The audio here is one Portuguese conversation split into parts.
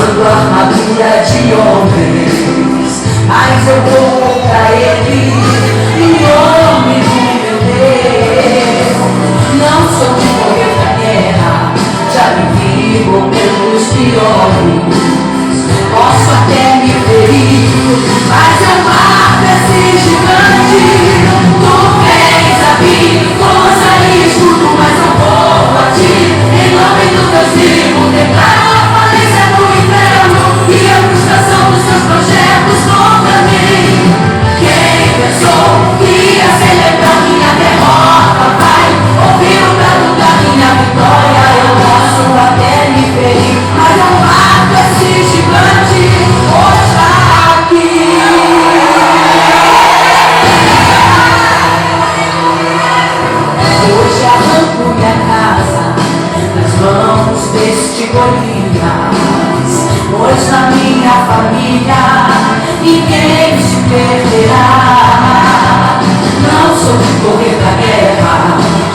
usando armadura de homens, mas eu vou contra ele em nome do meu Deus. Não sou de correr pra guerra, já vivi momentos piores. Posso até me ferir, mas eu mato esse gigante. Tu vens a mim, força e escudo, mas não vou a ti. Em nome do Deus vivo, declaro a falência do inferno e a frustração dos seus projetos contra mim. Quem pensou que ia celebrar minha derrota vai ouvir o brado da minha vitória. Eu posso até me ferir, mas eu mato esse gigante hoje aqui. Hoje arranco minha casa nas mãos deste Golias, pois na minha família ninguém se perderá. Não sou de correr pra guerra,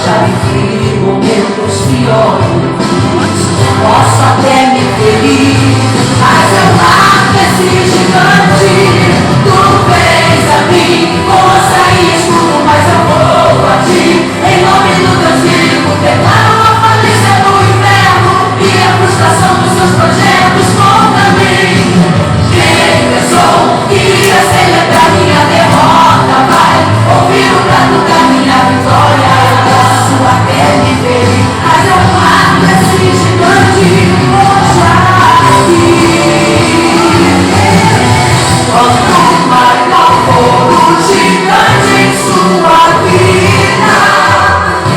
já vivi momentos piores. Posso até me ferir, mas eu mato esse gigante. Tu vens a mim, força e escudo, mas eu vou a ti. Em nome do Deus vivo, declaro a falência do inferno e a frustração dos seus projetos contra mim. Quem pensou que ia celebrar minha derrota vai ouvir o brado da minha vitória. Eu posso até me ferir, mas eu mato esse gigante hoje aqui. Quanto maior for o gigante em sua vida,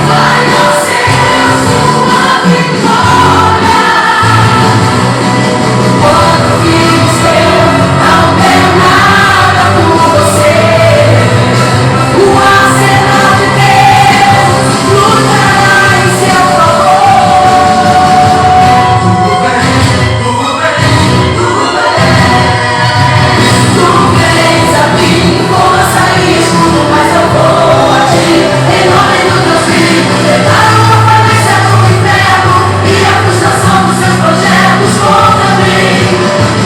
maior será a sua vitória. Quando filho seu não tem nada por você, o arsenal de Deus lutará em seu favor. Tu vens a mim, força e escudo, mas eu vou a ti. Em nome do Deus vivo, declaro a falência do inferno e a frustração dos seus projetos contra mim.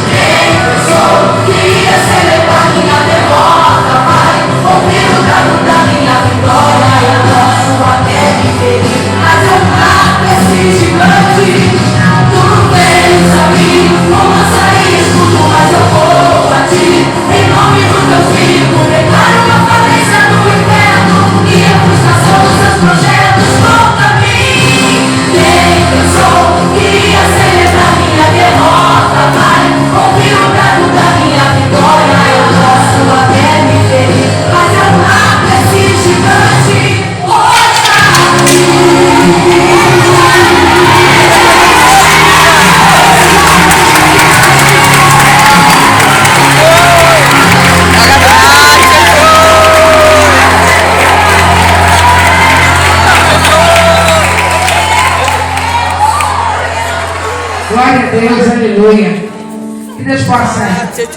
Quem pensou que ia celebrar minha derrota vai ouvir o brado da minha vitória. Eu posso até me ferir, mas eu mato esse gigante. Tu vens a mim, força e escudo, mas eu vou a ti. Em nome do Deus vivo, declaro a falência do inferno e a frustração dos seus projetos contra mim. Quem pensou que ia celebrar minha derrota vai ouvir o brado da minha vitória. Eu posso até me ferir, mas eu mato esse gigante hoje aqui. Glória a Deus, aleluia. Que Deus possa